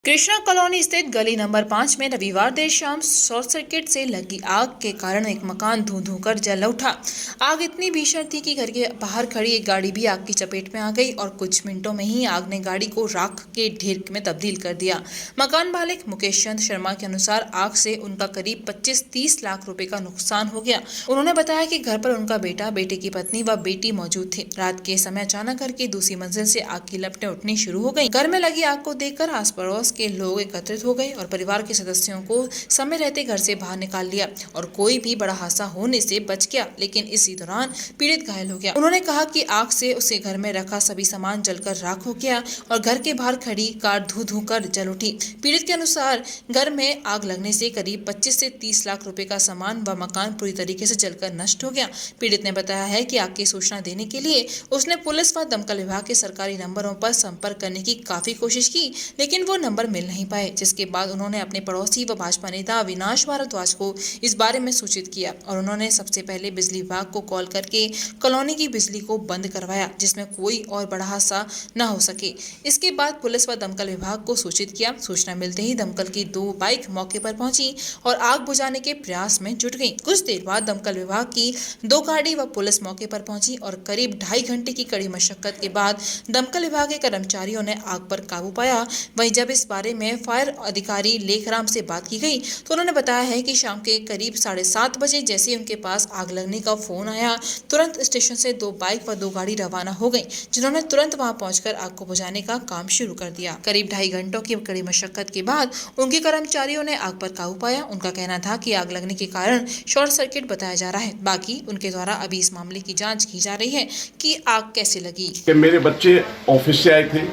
Krishna colony स्थित गली number 5 में रविवार देर शाम शॉर्ट सर्किट से लगी आग के कारण एक मकान धू धू कर जल उठा। आग इतनी भीषण थी कि घर के बाहर खड़ी एक गाड़ी भी आग की चपेट में आ गई और कुछ मिनटों में ही आग ने गाड़ी को राख के ढेर में तब्दील कर दिया। मकान मालिक मुकेश चंद शर्मा के अनुसार आग से उनका करीब 25-30 लाख रुपए का नुकसान हो गया। उन्होंने बताया कि घर पर उनका बेटा, बेटे की पत्नी व बेटी मौजूद थे। रात के समय अचानक घर की दूसरी मंजिल से आग की लपटें उठनी शुरू हो गयी। घर में लगी आग को देखकर आस पड़ोस के लोग एकत्रित हो गए और परिवार के सदस्यों को समय रहते घर से बाहर निकाल लिया और कोई भी बड़ा हादसा होने से बच गया, लेकिन इसी दौरान पीड़ित घायल हो गया। उन्होंने कहा कि आग से उसके घर में रखा सभी सामान जलकर राख हो गया और घर के बाहर खड़ी कार धू धू कर जल उठी। पीड़ित के अनुसार घर में आग लगने से करीब 25 से 30 लाख रुपए का सामान व मकान पूरी तरीके से जलकर नष्ट हो गया। पीड़ित ने बताया है कि आग की सूचना देने के लिए उसने पुलिस व दमकल विभाग के सरकारी नंबरों पर संपर्क करने की काफी कोशिश की, लेकिन वो नंबर मिल नहीं पाए, जिसके बाद उन्होंने अपने पड़ोसी व भाजपा नेता अविनाश भारद्वाज को इस बारे में सूचित किया और उन्होंने सबसे पहले बिजली विभाग को कॉल करके कॉलोनी की बिजली को बंद करवाया, जिसमें कोई और बड़ा हादसा न हो सके। इसके बाद पुलिस व दमकल विभाग को सूचित किया। सूचना मिलते ही दमकल की 2 बाइक मौके पर पहुंची और आग बुझाने के प्रयास में जुट गई। कुछ देर बाद दमकल विभाग की 2 गाड़ी व पुलिस मौके पर पहुंची और करीब 2.5 घंटे की कड़ी मशक्कत के बाद दमकल विभाग के कर्मचारियों ने आग पर काबू पाया। वहीं जब इस बारे में फायर अधिकारी लेखराम से बात की गई तो उन्होंने बताया है कि शाम के करीब 7:30 बजे जैसे ही उनके पास आग लगने का फोन आया, तुरंत स्टेशन से 2 बाइक व 2 गाड़ी रवाना हो गई, जिन्होंने तुरंत वहां पहुंचकर आग को बुझाने का काम शुरू कर दिया। करीब 2.5 घंटों की कड़ी मशक्कत के बाद उनके कर्मचारियों ने आग पर काबू पाया। उनका कहना था कि आग लगने के कारण शॉर्ट सर्किट बताया जा रहा है। बाकी उनके द्वारा अभी इस मामले की जाँच की जा रही है कि आग कैसे लगी। मेरे बच्चे ऑफिस से आए थे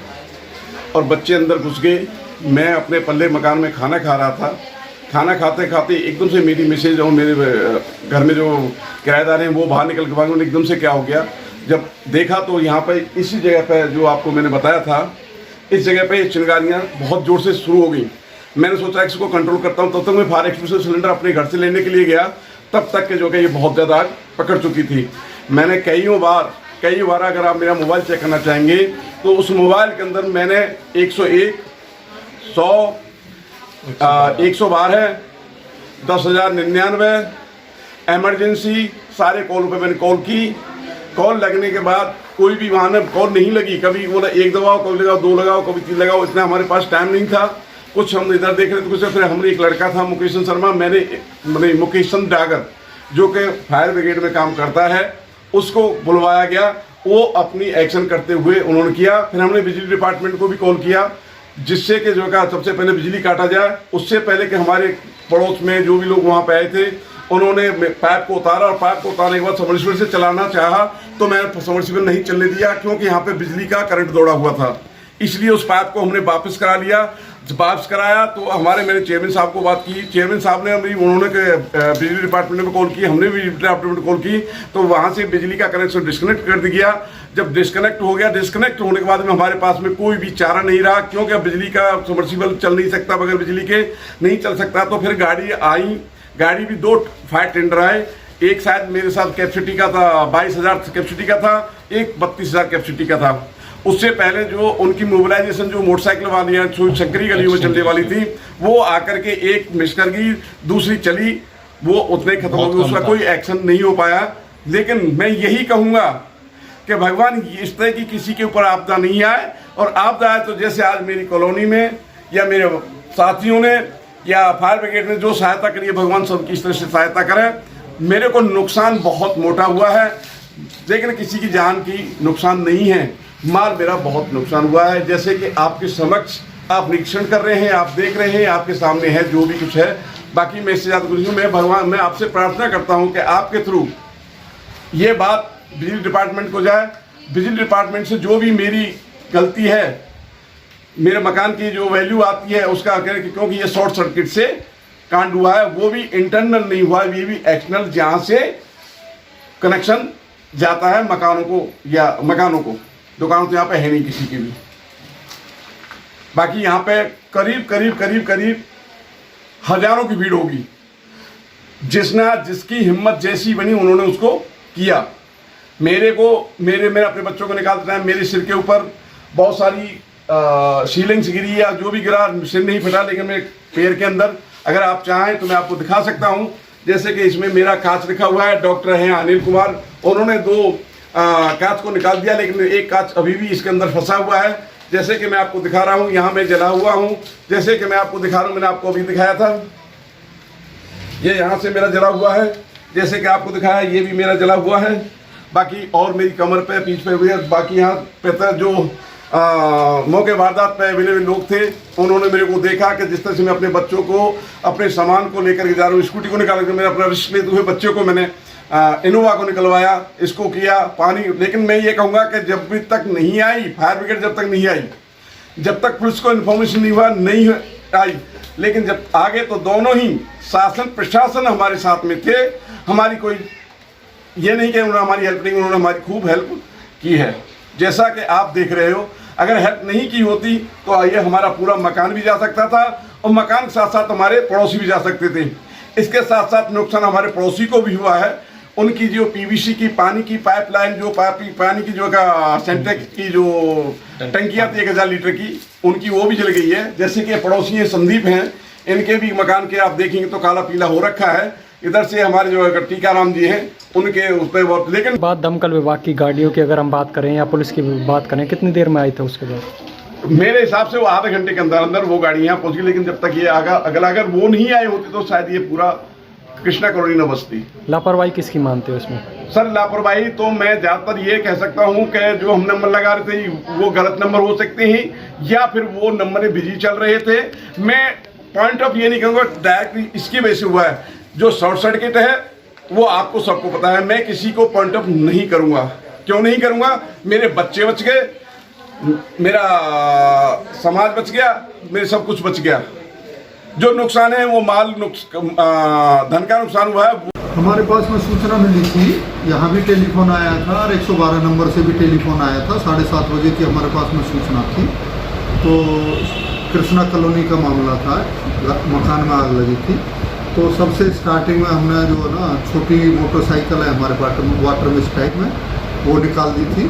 और बच्चे अंदर घुस गए। मैं अपने पल्ले मकान में खाना खा रहा था। खाना खाते खाते एकदम से मेरी मिसेज और मेरे घर में जो किराएदार हैं वो बाहर निकल के भागे। एकदम से क्या हो गया, जब देखा तो यहाँ पे इसी जगह पे जो आपको मैंने बताया था, इस जगह पे चिंगारियाँ बहुत ज़ोर से शुरू हो गई। मैंने सोचा इसको कंट्रोल करता हूँ। तब तक मैं फायर एक्सटिंग्विशर सिलेंडर अपने घर से लेने के लिए गया, तब तक के जो कि ये बहुत ज़्यादा आग पकड़ चुकी थी। मैंने कई बार अगर आप मेरा मोबाइल चेक करना चाहेंगे तो उस मोबाइल के अंदर मैंने 101, 100, 112, 10,099 इमरजेंसी सारे कॉल पे मैंने कॉल की। कॉल लगने के बाद कोई भी वहाँ कॉल नहीं लगी। कभी बोला 1 दबाओ, कभी लगाओ 2 लगाओ, कभी 3 लगाओ। इतना हमारे पास टाइम नहीं था। कुछ हम इधर देख रहे थे, कुछ फिर हमारे एक लड़का था मुकेश चंद शर्मा, मैंने मुकेश चंद डागर जो कि फायर ब्रिगेड में काम करता है, उसको बुलवाया गया। वो अपनी एक्शन करते हुए उन्होंने किया। फिर हमने बिजली डिपार्टमेंट को भी कॉल किया, जिससे कि जो का सबसे पहले बिजली काटा जाए। उससे पहले कि हमारे पड़ोस में जो भी लोग वहाँ पे आए थे उन्होंने पाइप को उतारा और पाइप को उतारने के बाद सबमर्सिबल से चलाना चाहा तो मैंने सबमर्सिबल नहीं चलने दिया, क्योंकि यहाँ पे बिजली का करंट दौड़ा हुआ था। इसलिए उस पाइप को हमने वापस करा लिया। जब वापस कराया तो मेरे चेयरमैन साहब को बात की। चेयरमैन साहब ने उन्होंने बिजली डिपार्टमेंट में कॉल की, हमने भी बिजली डिपार्टमेंट में कॉल की, तो वहाँ से बिजली का कनेक्शन डिस्कनेक्ट कर दिया। जब डिस्कनेक्ट हो गया, डिस्कनेक्ट होने के बाद में हमारे पास में कोई भी चारा नहीं रहा, क्योंकि अब बिजली का सबमर्सिबल चल नहीं सकता, बगैर बिजली के नहीं चल सकता। तो फिर गाड़ी आई, गाड़ी भी 2 फायर टेंडर आए। एक शायद मेरे साथ कैपेसिटी का था 22,000 कैपेसिटी का था, एक 32,000 कैपेसिटी का था। उससे पहले जो उनकी मोबिलाइजेशन जो मोटरसाइकिल वाली है शंकरी गलियों में चलने वाली थी, वो आकर के एक मिस कर गई, दूसरी चली, वो उतने खत्म हो गई, उसका कोई एक्शन नहीं हो पाया। लेकिन मैं यही कहूँगा कि भगवान इस तरह की किसी के ऊपर आपदा नहीं आए, और आपदा आए तो जैसे आज मेरी कॉलोनी में या मेरे साथियों ने या फायर ब्रिगेड ने जो सहायता करी है, भगवान सबकी इस तरह से सहायता करे। मेरे को नुकसान बहुत मोटा हुआ है, लेकिन किसी की जान की नुकसान नहीं है। माल मेरा बहुत नुकसान हुआ है, जैसे कि आपके समक्ष आप निरीक्षण कर रहे हैं, आप देख रहे हैं, आपके सामने है जो भी कुछ है। बाकी मैं इससे ज़्यादा कुछ नहीं। मैं आपसे प्रार्थना करता हूं कि आपके थ्रू ये बात बिजली डिपार्टमेंट को जाए। बिजली डिपार्टमेंट से जो भी मेरी गलती है, मेरे मकान की जो वैल्यू आती है उसका, क्योंकि ये शॉर्ट सर्किट से कांड हुआ है, वो भी इंटरनल नहीं हुआ है, ये भी एक्सटर्नल, जहाँ से कनेक्शन जाता है मकानों को या मकानों को। दुकान तो यहाँ पे है नहीं किसी की भी। बाकी यहाँ पे करीब हजारों की भीड़ होगी। जिसकी हिम्मत जैसी बनी उन्होंने उसको किया। मैं अपने बच्चों को निकालते टाइम मेरे सिर के ऊपर बहुत सारी सीलिंग से गिरी या जो भी गिरा, सिर नहीं फटा, लेकिन मेरे पैर के अंदर, अगर आप चाहें तो मैं आपको दिखा सकता हूं। जैसे कि इसमें मेरा कांच लिखा हुआ है, डॉक्टर हैं अनिल कुमार, उन्होंने 2 कांच को निकाल दिया, लेकिन एक कांच अभी भी इसके अंदर फंसा हुआ है। जैसे कि मैं आपको दिखा रहा हूं, यहाँ मैं जला हुआ हूं, जैसे कि मैं आपको दिखा रहा हूं, मैंने आपको अभी दिखाया था, ये यहाँ से मेरा जला हुआ है, जैसे कि आपको दिखाया ये भी मेरा जला हुआ है। बाकी और मेरी कमर पे, पीठ पे हुई है, बाकी यहाँ पे जो मौके वारदात पे अवेलेबल लोग थे, उन्होंने मेरे को देखा कि जिस तरह से मैं अपने बच्चों को, अपने सामान को लेकर के जा रहा हूँ, स्कूटी को निकाल कर मैंने अपना रिस्क लेते हुए बच्चों को मैंने इनोवा को निकलवाया, इसको किया पानी। लेकिन मैं ये कहूँगा कि जब भी तक नहीं आई फायर ब्रिगेड, जब तक नहीं आई, जब तक पुलिस को इन्फॉर्मेशन नहीं हुआ, नहीं आई, लेकिन जब आगे तो दोनों ही शासन प्रशासन हमारे साथ में थे। हमारी कोई ये नहीं कि उन्होंने हमारी हेल्प नहीं, उन्होंने हमारी खूब हेल्प की है। जैसा कि आप देख रहे हो, अगर हेल्प नहीं की होती तो ये हमारा पूरा मकान भी जा सकता था और मकान के साथ साथ हमारे पड़ोसी भी जा सकते थे। इसके साथ साथ नुकसान हमारे पड़ोसी को भी हुआ है। उनकी जो पीवीसी की पानी की पाइपलाइन, जो पानी की जो सेंटेक्स की जो टंकियाँ थी 1000 लीटर की, उनकी वो भी जल गई है। जैसे कि पड़ोसी हैं संदीप हैं, इनके भी मकान के आप देखेंगे तो काला पीला हो रखा है। इधर से हमारे जो टीकाराम जी हैं, उनके उस पर बहुत, लेकिन बात दमकल विभाग की गाड़ियों की अगर हम बात करें या पुलिस की बात करें, कितनी देर में आई थे उसके बाद? मेरे हिसाब से वो आधे घंटे के अंदर अंदर वो गाड़ी यहाँ पहुंच गई। लेकिन जब तक ये अगर वो नहीं आए होते तो शायद ये पूरा कृष्णा कॉलोनी न बसती। लापरवाही किसकी मानते हो इसमें? सर लापरवाही तो मैं ज़्यादातर ये कह सकता हूँ कि जो हम नंबर लगा रहे थे वो गलत नंबर हो सकते हैं, या फिर वो नंबर बिजी चल रहे थे। मैं पॉइंट ऑफ ये नहीं कहूँगा डायरेक्टली इसकी वजह से हुआ है। जो शॉर्ट सर्किट है वो आपको सबको पता है, मैं किसी को पॉइंट ऑफ नहीं करूँगा। क्यों नहीं करूँगा? मेरे बच्चे बच गए, मेरा समाज बच गया, मेरे सब कुछ बच गया। जो नुकसान है वो धन का नुकसान हुआ है। हमारे पास में सूचना मिली थी, यहाँ भी टेलीफोन आया था और 112 नंबर से भी टेलीफोन आया था। 7:30 बजे की हमारे पास में सूचना थी। तो कृष्णा कॉलोनी का मामला था, मकान में आग लगी थी। तो सबसे स्टार्टिंग में हमने जो ना छोटी मोटरसाइकिल है हमारे वाटर में टाइप में, वो निकाल दी थी।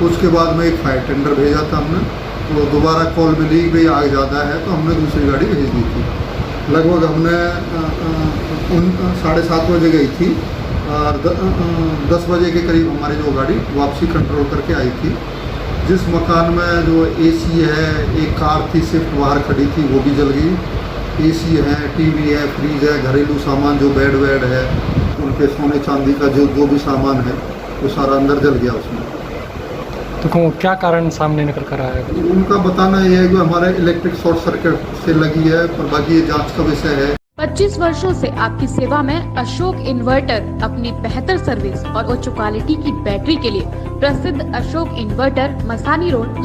उसके बाद में एक फायर टेंडर भेजा था हमने। तो दोबारा कॉल मिली कि भाई आग ज़्यादा है, तो हमने दूसरी गाड़ी भेज दी थी। लगभग हमने 7:30 बजे गई थी और 10 बजे के करीब हमारी जो गाड़ी वापसी कंट्रोल करके आई थी। जिस मकान में जो एसी है, एक कार थी स्विफ्ट बाहर खड़ी थी, वो भी जल गई। एसी है, टीवी है, फ्रिज है, घरेलू सामान जो बेड वेड है, उनके सोने चांदी का जो भी सामान है वो सारा अंदर जल गया उसमें। तो क्या कारण सामने निकल कर आया है? उनका बताना यह है कि हमारे इलेक्ट्रिक शॉर्ट सर्किट से लगी है, पर बाकी ये जांच का विषय है। 25 वर्षों से आपकी सेवा में अशोक इन्वर्टर अपनी बेहतर सर्विस और उच्च क्वालिटी की बैटरी के लिए प्रसिद्ध अशोक इन्वर्टर, मसानी रोड,